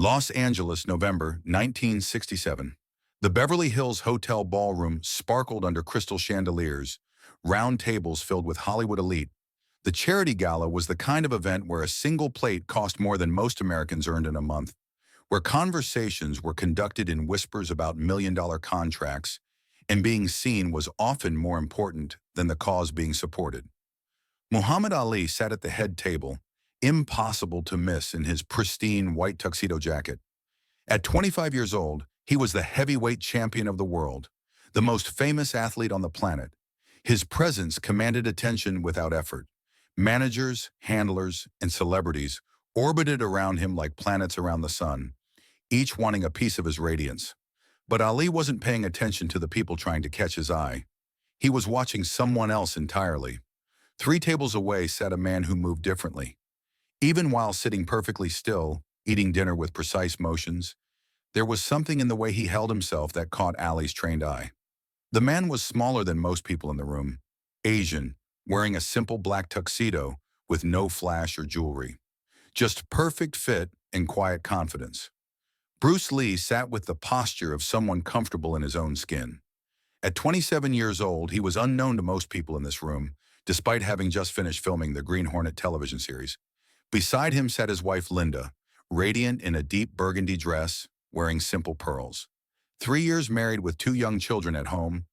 Los Angeles, November 1967. The Beverly Hills Hotel ballroom sparkled under crystal chandeliers, round tables filled with Hollywood elite. The charity gala was the kind of event where a single plate cost more than most Americans earned in a month, where conversations were conducted in whispers about million-dollar contracts, and being seen was often more important than the cause being supported. Muhammad Ali sat at the head table, impossible to miss in his pristine white tuxedo jacket. At 25 years old, he was the heavyweight champion of the world, the most famous athlete on the planet. His presence commanded attention without effort. Managers, handlers, and celebrities orbited around him like planets around the sun, each wanting a piece of his radiance. But Ali wasn't paying attention to the people trying to catch his eye. He was watching someone else entirely. 3 tables away sat a man who moved differently. Even while sitting perfectly still, eating dinner with precise motions, there was something in the way he held himself that caught Ali's trained eye. The man was smaller than most people in the room, Asian, wearing a simple black tuxedo with no flash or jewelry. Just perfect fit and quiet confidence. Bruce Lee sat with the posture of someone comfortable in his own skin. At 27 years old, he was unknown to most people in this room, despite having just finished filming the Green Hornet television series. Beside him sat his wife Linda, radiant in a deep burgundy dress, wearing simple pearls. 3 years married with 2 young children at home,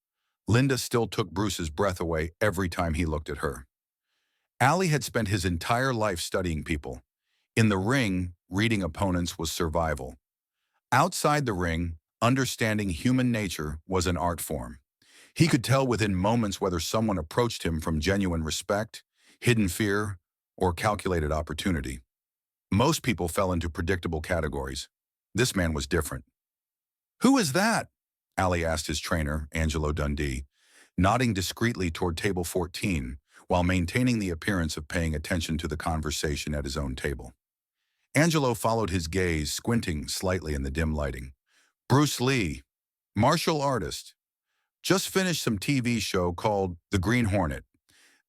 Linda still took Bruce's breath away every time he looked at her. Ali had spent his entire life studying people. In the ring, reading opponents was survival. Outside the ring, understanding human nature was an art form. He could tell within moments whether someone approached him from genuine respect, hidden fear, or calculated opportunity. Most people fell into predictable categories. This man was different. "Who is that?" Ali asked his trainer, Angelo Dundee, nodding discreetly toward table 14 while maintaining the appearance of paying attention to the conversation at his own table. Angelo followed his gaze, squinting slightly in the dim lighting. "Bruce Lee, martial artist. Just finished some TV show called The Green Hornet.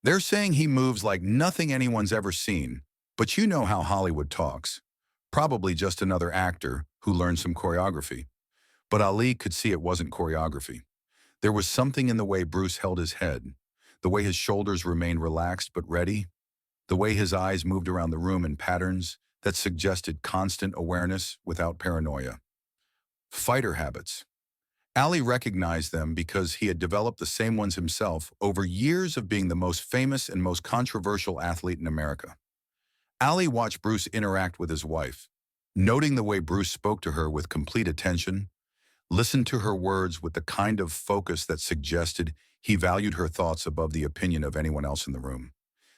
They're saying he moves like nothing anyone's ever seen, but you know how Hollywood talks. Probably just another actor who learned some choreography." But Ali could see it wasn't choreography. There was something in the way Bruce held his head, the way his shoulders remained relaxed but ready, the way his eyes moved around the room in patterns that suggested constant awareness without paranoia. Fighter habits. Ali recognized them because he had developed the same ones himself over years of being the most famous and most controversial athlete in America. Ali watched Bruce interact with his wife, noting the way Bruce spoke to her with complete attention, listened to her words with the kind of focus that suggested he valued her thoughts above the opinion of anyone else in the room.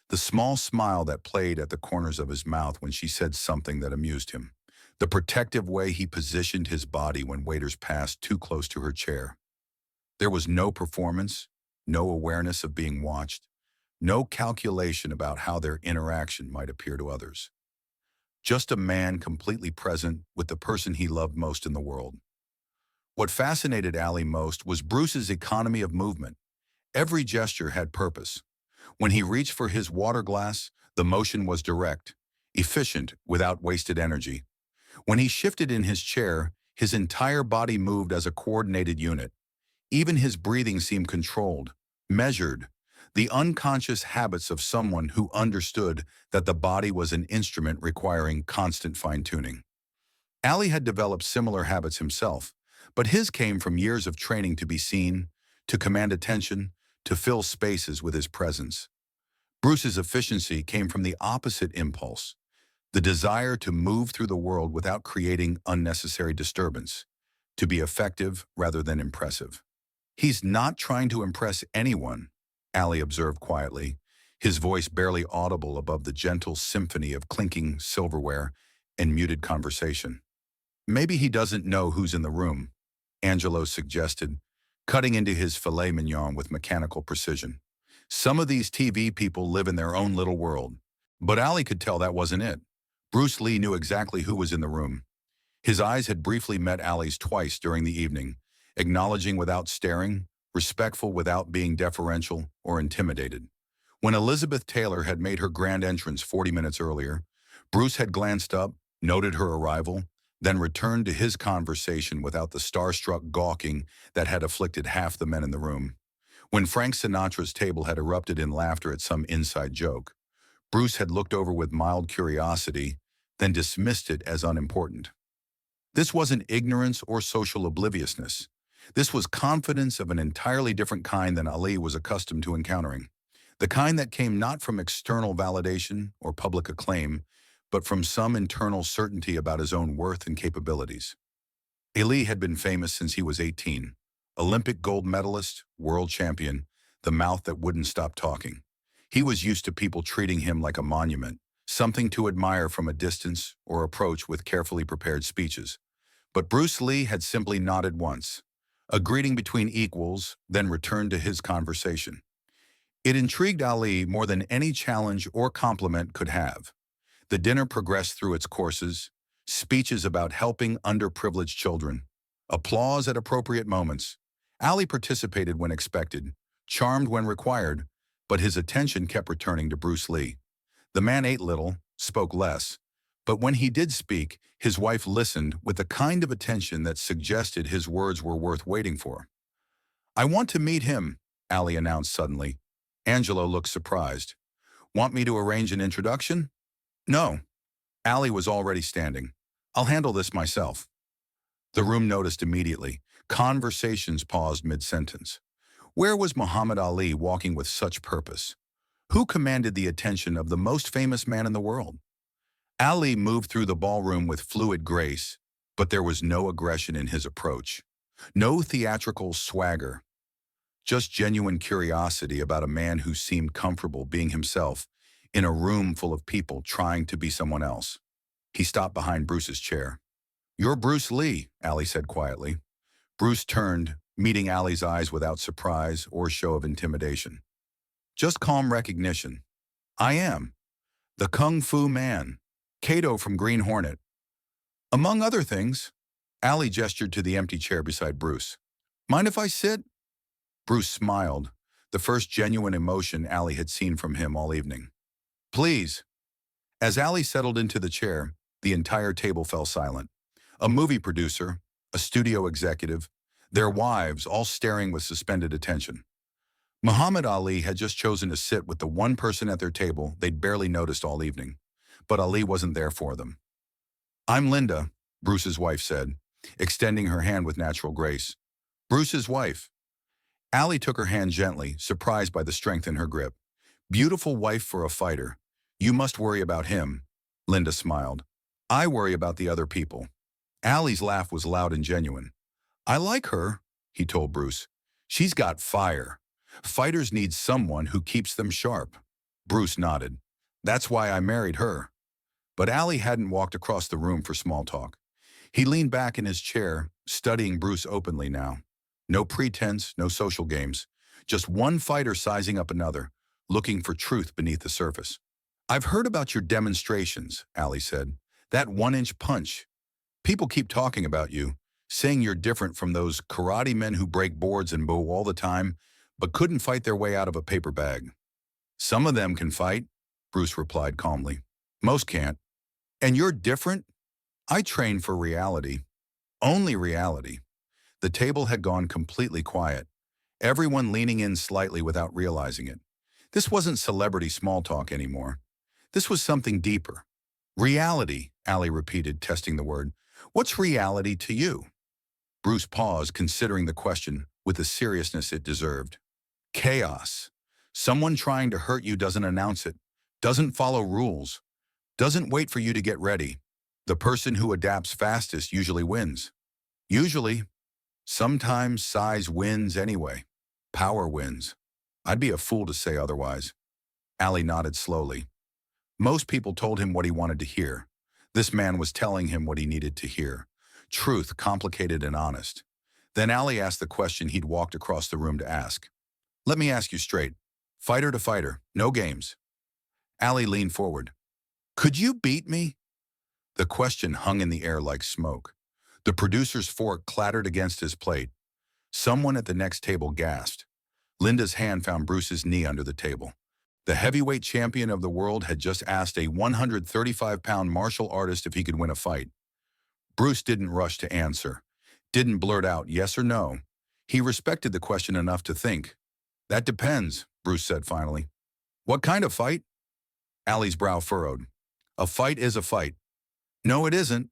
The small smile that played at the corners of his mouth when she said something that amused him. The protective way he positioned his body when waiters passed too close to her chair. There was no performance, no awareness of being watched, no calculation about how their interaction might appear to others. Just a man completely present with the person he loved most in the world. What fascinated Ali most was Bruce's economy of movement. Every gesture had purpose. When he reached for his water glass, the motion was direct, efficient, without wasted energy. When he shifted in his chair, his entire body moved as a coordinated unit. Even his breathing seemed controlled, measured, the unconscious habits of someone who understood that the body was an instrument requiring constant fine-tuning. Ali had developed similar habits himself, but his came from years of training to be seen, to command attention, to fill spaces with his presence. Bruce's efficiency came from the opposite impulse, the desire to move through the world without creating unnecessary disturbance, to be effective rather than impressive. "He's not trying to impress anyone," Ali observed quietly, his voice barely audible above the gentle symphony of clinking silverware and muted conversation. "Maybe he doesn't know who's in the room," Angelo suggested, cutting into his filet mignon with mechanical precision. "Some of these TV people live in their own little world." But Ali could tell that wasn't it. Bruce Lee knew exactly who was in the room. His eyes had briefly met Ali's twice during the evening, acknowledging without staring, respectful without being deferential or intimidated. When Elizabeth Taylor had made her grand entrance 40 minutes earlier, Bruce had glanced up, noted her arrival, then returned to his conversation without the starstruck gawking that had afflicted half the men in the room. When Frank Sinatra's table had erupted in laughter at some inside joke, Bruce had looked over with mild curiosity, then dismissed it as unimportant. This wasn't ignorance or social obliviousness. This was confidence of an entirely different kind than Ali was accustomed to encountering. The kind that came not from external validation or public acclaim, but from some internal certainty about his own worth and capabilities. Ali had been famous since he was 18. Olympic gold medalist, world champion, the mouth that wouldn't stop talking. He was used to people treating him like a monument, something to admire from a distance or approach with carefully prepared speeches. But Bruce Lee had simply nodded once, a greeting between equals, then returned to his conversation. It intrigued Ali more than any challenge or compliment could have. The dinner progressed through its courses, speeches about helping underprivileged children, applause at appropriate moments. Ali participated when expected, charmed when required, but his attention kept returning to Bruce Lee. The man ate little, spoke less, but when he did speak, his wife listened with the kind of attention that suggested his words were worth waiting for. "I want to meet him," Ali announced suddenly. Angelo looked surprised. "Want me to arrange an introduction?" "No." Ali was already standing. "I'll handle this myself." The room noticed immediately. Conversations paused mid-sentence. Where was Muhammad Ali walking with such purpose? Who commanded the attention of the most famous man in the world? Ali moved through the ballroom with fluid grace, but there was no aggression in his approach. No theatrical swagger. Just genuine curiosity about a man who seemed comfortable being himself in a room full of people trying to be someone else. He stopped behind Bruce's chair. "You're Bruce Lee," Ali said quietly. Bruce turned, meeting Ali's eyes without surprise or show of intimidation. Just calm recognition. "I am. The Kung Fu Man. Kato from Green Hornet." "Among other things." Ali gestured to the empty chair beside Bruce. "Mind if I sit?" Bruce smiled, the first genuine emotion Ali had seen from him all evening. "Please." As Ali settled into the chair, the entire table fell silent. A movie producer, a studio executive, their wives all staring with suspended attention. Muhammad Ali had just chosen to sit with the one person at their table they'd barely noticed all evening. But Ali wasn't there for them. "I'm Linda," Bruce's wife said, extending her hand with natural grace. "Bruce's wife." Ali took her hand gently, surprised by the strength in her grip. "Beautiful wife for a fighter. You must worry about him." Linda smiled. "I worry about the other people." Ali's laugh was loud and genuine. "I like her," he told Bruce. "She's got fire. Fighters need someone who keeps them sharp." Bruce nodded. "That's why I married her." But Ali hadn't walked across the room for small talk. He leaned back in his chair, studying Bruce openly now. No pretense, no social games. Just one fighter sizing up another, looking for truth beneath the surface. "I've heard about your demonstrations," Ali said. "That 1-inch punch. People keep talking about you, saying you're different from those karate men who break boards and bow all the time, but couldn't fight their way out of a paper bag." "Some of them can fight," Bruce replied calmly. "Most can't. And you're different?" "I train for reality. Only reality." The table had gone completely quiet, everyone leaning in slightly without realizing it. This wasn't celebrity small talk anymore. This was something deeper. "Reality," Ali repeated, testing the word. "What's reality to you?" Bruce paused, considering the question with the seriousness it deserved. "Chaos. Someone trying to hurt you doesn't announce it, doesn't follow rules, doesn't wait for you to get ready. The person who adapts fastest usually wins. Usually. Sometimes size wins anyway. Power wins. I'd be a fool to say otherwise." Ali nodded slowly. Most people told him what he wanted to hear. This man was telling him what he needed to hear. Truth, complicated and honest. Then Ali asked the question he'd walked across the room to ask. "Let me ask you straight. Fighter to fighter, no games." Ali leaned forward. "Could you beat me?" The question hung in the air like smoke. The producer's fork clattered against his plate. Someone at the next table gasped. Linda's hand found Bruce's knee under the table. The heavyweight champion of the world had just asked a 135-pound martial artist if he could win a fight. Bruce didn't rush to answer, didn't blurt out yes or no. He respected the question enough to think. That depends, Bruce said finally. What kind of fight? Allie's brow furrowed. A fight is a fight. No, it isn't.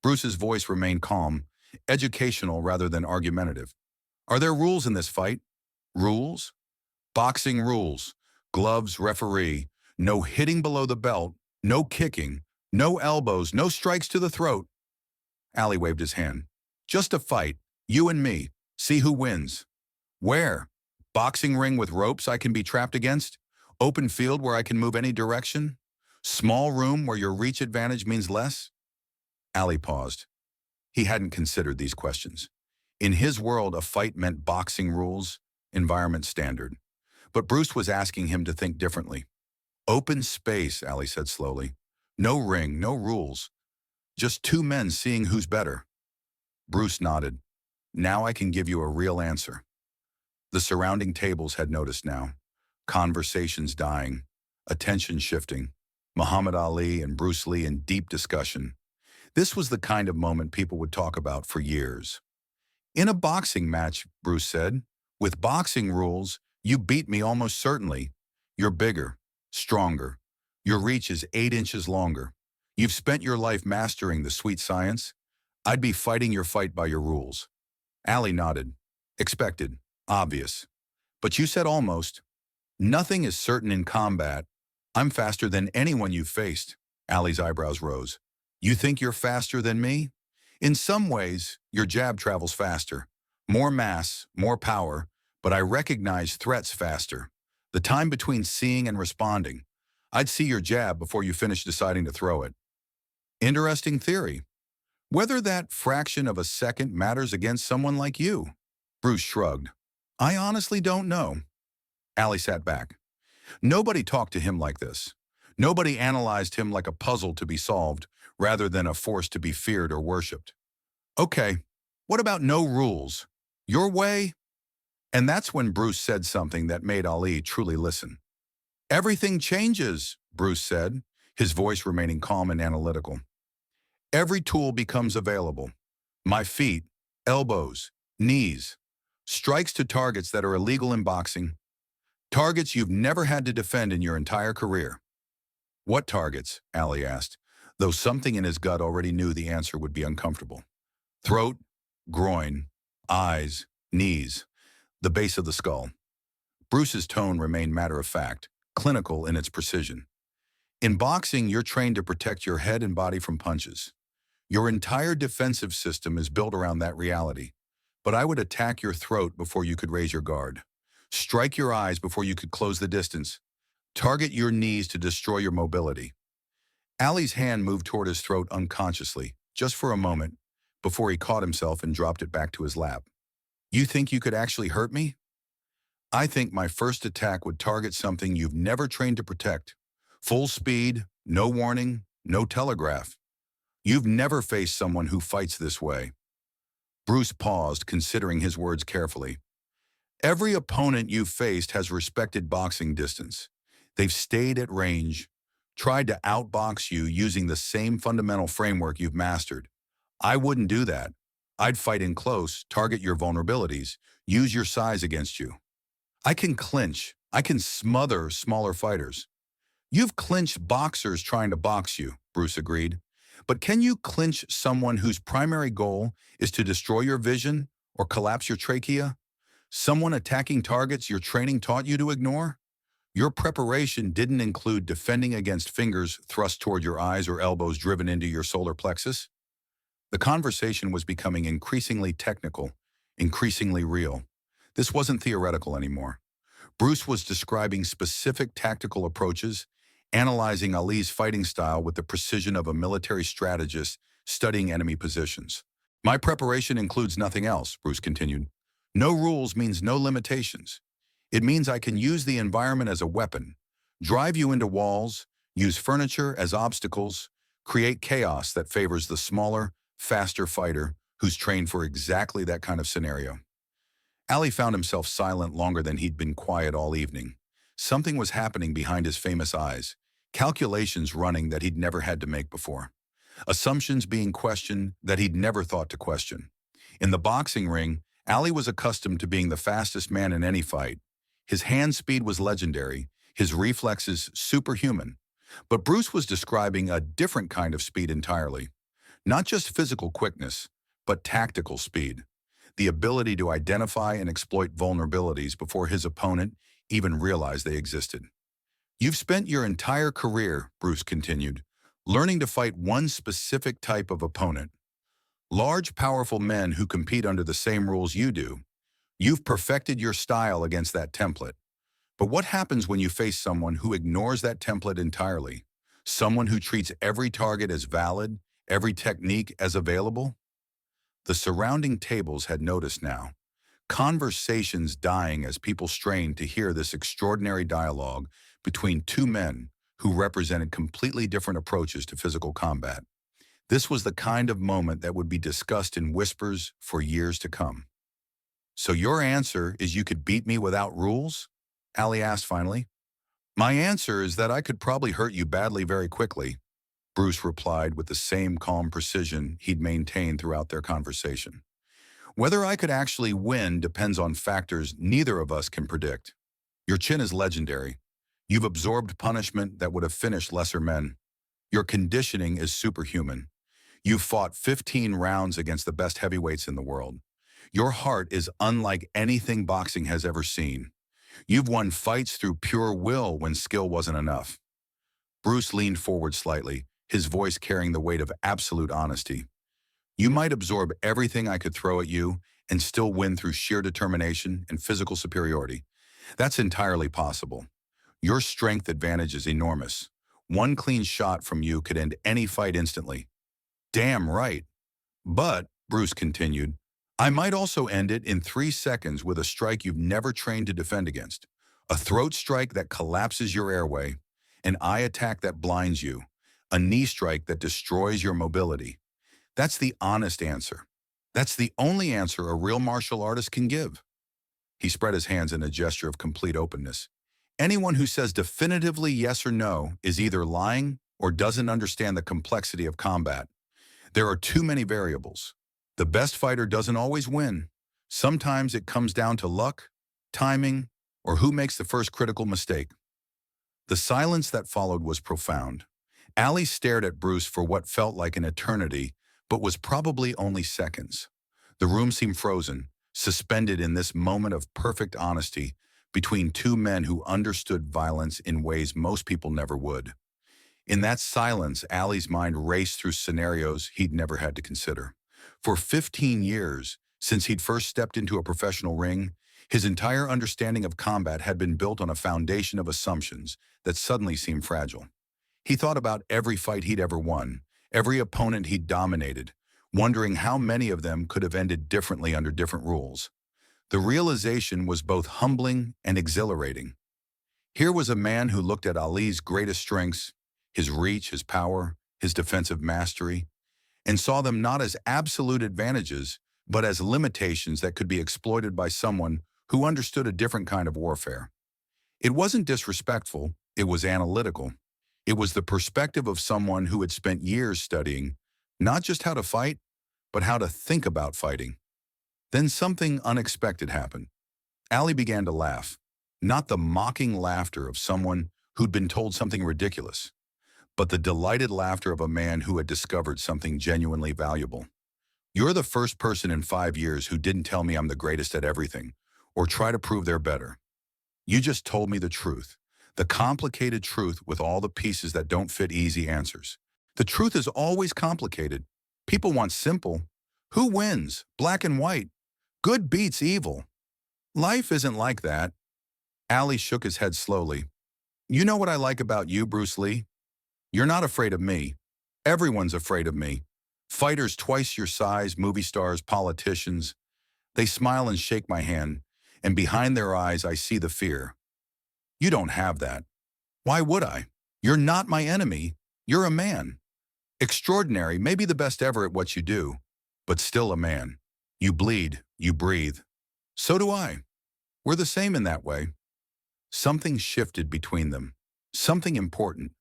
Bruce's voice remained calm, educational rather than argumentative. Are there rules in this fight? Rules? Boxing rules. Gloves, referee. No hitting below the belt. No kicking. No elbows. No strikes to the throat. Allie waved his hand. Just a fight. You and me. See who wins. Where? Boxing ring with ropes I can be trapped against? Open field where I can move any direction? Small room where your reach advantage means less? Allie paused. He hadn't considered these questions. In his world, a fight meant boxing rules, environment standard. But Bruce was asking him to think differently. Open space, Allie said slowly. No ring, no rules. Just two men seeing who's better. Bruce nodded. Now I can give you a real answer. The surrounding tables had noticed now. Conversations dying, attention shifting. Muhammad Ali and Bruce Lee in deep discussion. This was the kind of moment people would talk about for years. In a boxing match, Bruce said, with boxing rules, you beat me almost certainly. You're bigger, stronger. Your reach is 8 inches longer. You've spent your life mastering the sweet science. I'd be fighting your fight by your rules. Allie nodded. Expected, obvious. But you said almost. Nothing is certain in combat. I'm faster than anyone you've faced. Allie's eyebrows rose. You think you're faster than me? In some ways, your jab travels faster. More mass, more power, but I recognize threats faster. The time between seeing and responding. I'd see your jab before you finish deciding to throw it. Interesting theory. Whether that fraction of a second matters against someone like you. Bruce shrugged. I honestly don't know. Allie sat back. Nobody talked to him like this. Nobody analyzed him like a puzzle to be solved, rather than a force to be feared or worshipped. Okay, what about no rules? Your way? And that's when Bruce said something that made Ali truly listen. Everything changes, Bruce said, his voice remaining calm and analytical. Every tool becomes available. My feet, elbows, knees, strikes to targets that are illegal in boxing, targets you've never had to defend in your entire career. What targets? Ali asked, though something in his gut already knew the answer would be uncomfortable. Throat, groin, eyes, knees, the base of the skull. Bruce's tone remained matter-of-fact, clinical in its precision. In boxing, you're trained to protect your head and body from punches. Your entire defensive system is built around that reality. But I would attack your throat before you could raise your guard. Strike your eyes before you could close the distance. Target your knees to destroy your mobility. Ali's hand moved toward his throat unconsciously, just for a moment, before he caught himself and dropped it back to his lap. You think you could actually hurt me? I think my first attack would target something you've never trained to protect. Full speed, no warning, no telegraph. You've never faced someone who fights this way. Bruce paused, considering his words carefully. Every opponent you've faced has respected boxing distance. They've stayed at range, tried to outbox you using the same fundamental framework you've mastered. I wouldn't do that. I'd fight in close, target your vulnerabilities, use your size against you. I can clinch. I can smother smaller fighters. You've clinched boxers trying to box you, Bruce agreed. But can you clinch someone whose primary goal is to destroy your vision or collapse your trachea? Someone attacking targets your training taught you to ignore? Your preparation didn't include defending against fingers thrust toward your eyes or elbows driven into your solar plexus? The conversation was becoming increasingly technical, increasingly real. This wasn't theoretical anymore. Bruce was describing specific tactical approaches, analyzing Ali's fighting style with the precision of a military strategist studying enemy positions. My preparation includes nothing else, Bruce continued. No rules means no limitations. It means I can use the environment as a weapon, drive you into walls, use furniture as obstacles, create chaos that favors the smaller, faster fighter who's trained for exactly that kind of scenario. Ali found himself silent longer than he'd been quiet all evening. Something was happening behind his famous eyes, calculations running that he'd never had to make before. assumptions being questioned that he'd never thought to question. In the boxing ring, Ali was accustomed to being the fastest man in any fight. His hand speed was legendary, his reflexes superhuman. But Bruce was describing a different kind of speed entirely. Not just physical quickness, but tactical speed. The ability to identify and exploit vulnerabilities before his opponent even realized they existed. You've spent your entire career, Bruce continued, learning to fight one specific type of opponent. Large, powerful men who compete under the same rules you do. You've perfected your style against that template. But what happens when you face someone who ignores that template entirely? Someone who treats every target as valid, every technique as available? The surrounding tables had noticed now. Conversations dying as people strained to hear this extraordinary dialogue between two men who represented completely different approaches to physical combat. This was the kind of moment that would be discussed in whispers for years to come. "So your answer is you could beat me without rules?" Ali asked finally. "My answer is that I could probably hurt you badly very quickly," Bruce replied with the same calm precision he'd maintained throughout their conversation. "Whether I could actually win depends on factors neither of us can predict. Your chin is legendary. You've absorbed punishment that would have finished lesser men. Your conditioning is superhuman. You've fought 15 rounds against the best heavyweights in the world. Your heart is unlike anything boxing has ever seen. You've won fights through pure will when skill wasn't enough." Bruce leaned forward slightly, his voice carrying the weight of absolute honesty. "You might absorb everything I could throw at you and still win through sheer determination and physical superiority. That's entirely possible. Your strength advantage is enormous. One clean shot from you could end any fight instantly." "Damn right. But," Bruce continued, "I might also end it in 3 seconds with a strike you've never trained to defend against. A throat strike that collapses your airway, an eye attack that blinds you, a knee strike that destroys your mobility. That's the honest answer. That's the only answer a real martial artist can give." He spread his hands in a gesture of complete openness. "Anyone who says definitively yes or no is either lying or doesn't understand the complexity of combat. There are too many variables. The best fighter doesn't always win. Sometimes it comes down to luck, timing, or who makes the first critical mistake." The silence that followed was profound. Ali stared at Bruce for what felt like an eternity, but was probably only seconds. The room seemed frozen, suspended in this moment of perfect honesty between two men who understood violence in ways most people never would. In that silence, Ali's mind raced through scenarios he'd never had to consider. For 15 years, since he'd first stepped into a professional ring, his entire understanding of combat had been built on a foundation of assumptions that suddenly seemed fragile. He thought about every fight he'd ever won, every opponent he'd dominated, wondering how many of them could have ended differently under different rules. The realization was both humbling and exhilarating. Here was a man who looked at Ali's greatest strengths, his reach, his power, his defensive mastery, and saw them not as absolute advantages, but as limitations that could be exploited by someone who understood a different kind of warfare. It wasn't disrespectful, it was analytical. It was the perspective of someone who had spent years studying, not just how to fight, but how to think about fighting. Then something unexpected happened. Ali began to laugh, not the mocking laughter of someone who'd been told something ridiculous, but the delighted laughter of a man who had discovered something genuinely valuable. "You're the first person in 5 years who didn't tell me I'm the greatest at everything, or try to prove they're better. You just told me the truth, the complicated truth with all the pieces that don't fit easy answers. The truth is always complicated. People want simple. Who wins? Black and white. Good beats evil. Life isn't like that." Ali shook his head slowly. "You know what I like about you, Bruce Lee? You're not afraid of me. Everyone's afraid of me. Fighters twice your size, movie stars, politicians. They smile and shake my hand, and behind their eyes I see the fear. You don't have that. Why would I? You're not my enemy. You're a man. Extraordinary, maybe the best ever at what you do, but still a man. You bleed, you breathe. So do I. We're the same in that way." Something shifted between them. Something important.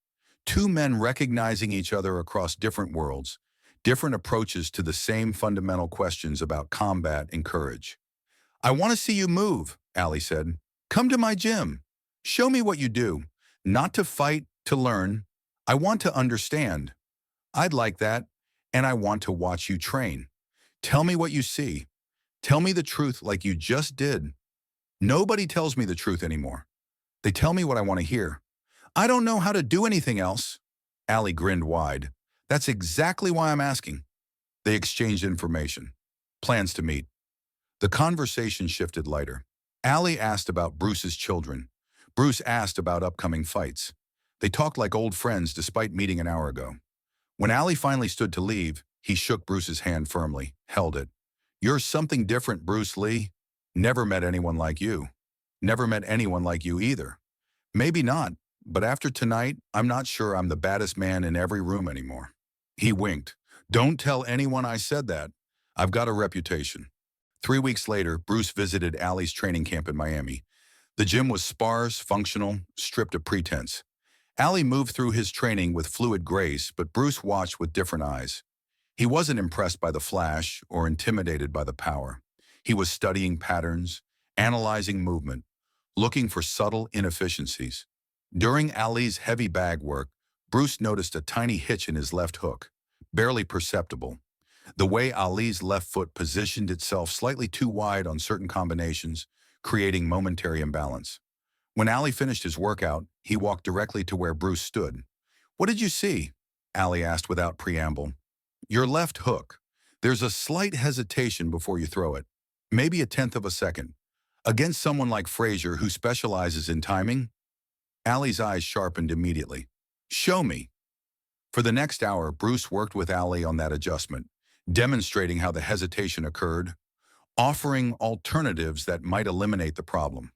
Two men recognizing each other across different worlds, different approaches to the same fundamental questions about combat and courage. I want to see you move, Ali said. Come to my gym. Show me what you do. Not to fight, to learn. I want to understand. I'd like that, and I want to watch you train. Tell me what you see. Tell me the truth like you just did. Nobody tells me the truth anymore. They tell me what I want to hear. I don't know how to do anything else. Ali grinned wide. That's exactly why I'm asking. They exchanged information. Plans to meet. The conversation shifted lighter. Ali asked about Bruce's children. Bruce asked about upcoming fights. They talked like old friends despite meeting an hour ago. When Ali finally stood to leave, he shook Bruce's hand firmly, held it. You're something different, Bruce Lee. Never met anyone like you. Never met anyone like you either. Maybe not, but after tonight, I'm not sure I'm the baddest man in every room anymore. He winked. Don't tell anyone I said that. I've got a reputation. 3 weeks later, Bruce visited Ali's training camp in Miami. The gym was sparse, functional, stripped of pretense. Ali moved through his training with fluid grace, but Bruce watched with different eyes. He wasn't impressed by the flash or intimidated by the power. He was studying patterns, analyzing movement, looking for subtle inefficiencies. During Ali's heavy bag work, Bruce noticed a tiny hitch in his left hook, barely perceptible. The way Ali's left foot positioned itself slightly too wide on certain combinations, creating momentary imbalance. When Ali finished his workout, he walked directly to where Bruce stood. What did you see? Ali asked without preamble. Your left hook. There's a slight hesitation before you throw it. Maybe a tenth of a second. Against someone like Frazier who specializes in timing? Ali's eyes sharpened immediately. Show me. For the next hour, Bruce worked with Ali on that adjustment, demonstrating how the hesitation occurred, offering alternatives that might eliminate the problem.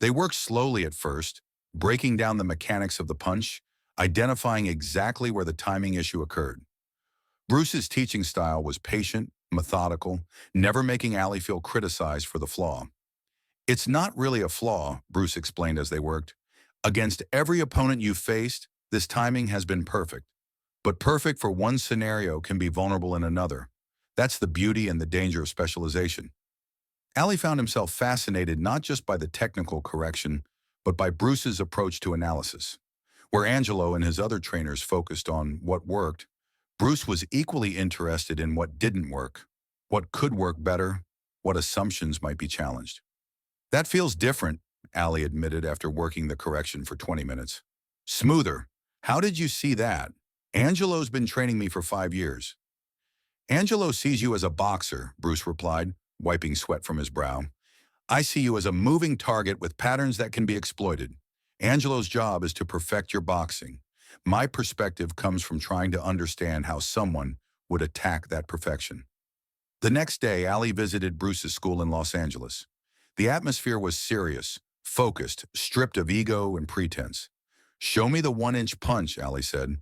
They worked slowly at first, breaking down the mechanics of the punch, identifying exactly where the timing issue occurred. Bruce's teaching style was patient, methodical, never making Ali feel criticized for the flaw. It's not really a flaw, Bruce explained as they worked. Against every opponent you've faced, this timing has been perfect. But perfect for one scenario can be vulnerable in another. That's the beauty and the danger of specialization. Ali found himself fascinated not just by the technical correction, but by Bruce's approach to analysis. Where Angelo and his other trainers focused on what worked, Bruce was equally interested in what didn't work, what could work better, what assumptions might be challenged. That feels different, Ali admitted after working the correction for 20 minutes. Smoother. How did you see that? Angelo's been training me for 5 years. Angelo sees you as a boxer, Bruce replied, wiping sweat from his brow. I see you as a moving target with patterns that can be exploited. Angelo's job is to perfect your boxing. My perspective comes from trying to understand how someone would attack that perfection. The next day, Ali visited Bruce's school in Los Angeles. The atmosphere was serious, focused, stripped of ego and pretense. Show me the 1-inch punch, Ali said.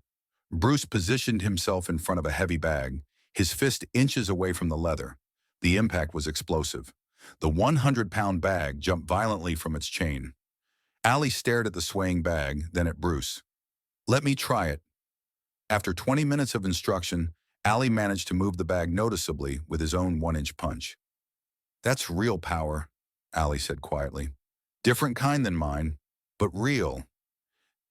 Bruce positioned himself in front of a heavy bag, his fist inches away from the leather. The impact was explosive. The 100-pound bag jumped violently from its chain. Ali stared at the swaying bag, then at Bruce. Let me try it. After 20 minutes of instruction, Ali managed to move the bag noticeably with his own 1-inch punch. That's real power, Ali said quietly. Different kind than mine, but real.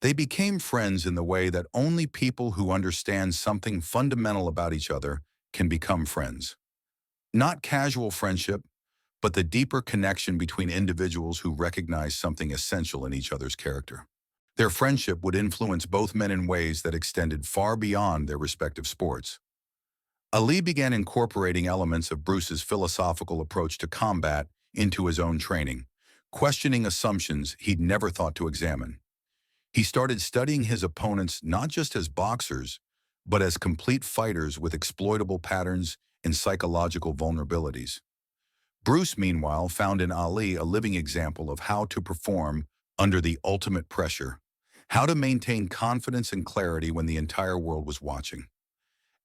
They became friends in the way that only people who understand something fundamental about each other can become friends. Not casual friendship, but the deeper connection between individuals who recognize something essential in each other's character. Their friendship would influence both men in ways that extended far beyond their respective sports. Ali began incorporating elements of Bruce's philosophical approach to combat into his own training, questioning assumptions he'd never thought to examine. He started studying his opponents not just as boxers, but as complete fighters with exploitable patterns and psychological vulnerabilities. Bruce, meanwhile, found in Ali a living example of how to perform under the ultimate pressure, how to maintain confidence and clarity when the entire world was watching.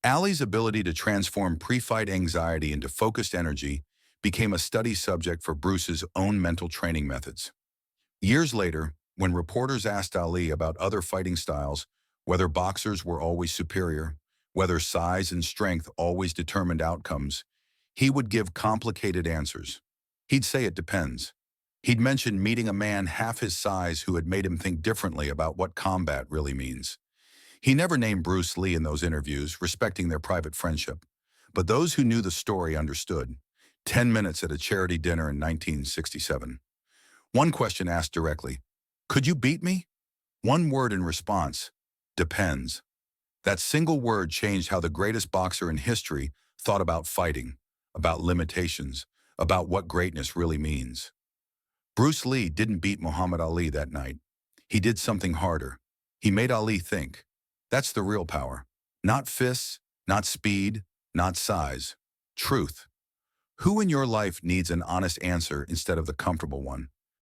Ali's ability to transform pre-fight anxiety into focused energy became a study subject for Bruce's own mental training methods. Years later, when reporters asked Ali about other fighting styles, Whether boxers were always superior, whether size and strength always determined outcomes, he would give complicated answers. He'd say it depends. He'd mention meeting a man half his size who had made him think differently about what combat really means. He never named Bruce Lee in those interviews, respecting their private friendship. But those who knew the story understood. 10 minutes at a charity dinner in 1967. One question asked directly, "Could you beat me?" One word in response, "Depends." That single word changed how the greatest boxer in history thought about fighting, about limitations, about what greatness really means. Bruce Lee didn't beat Muhammad Ali that night. He did something harder. He made Ali think. That's the real power. Not fists, not speed, not size. Truth. Who in your life needs an honest answer instead of the comfortable one?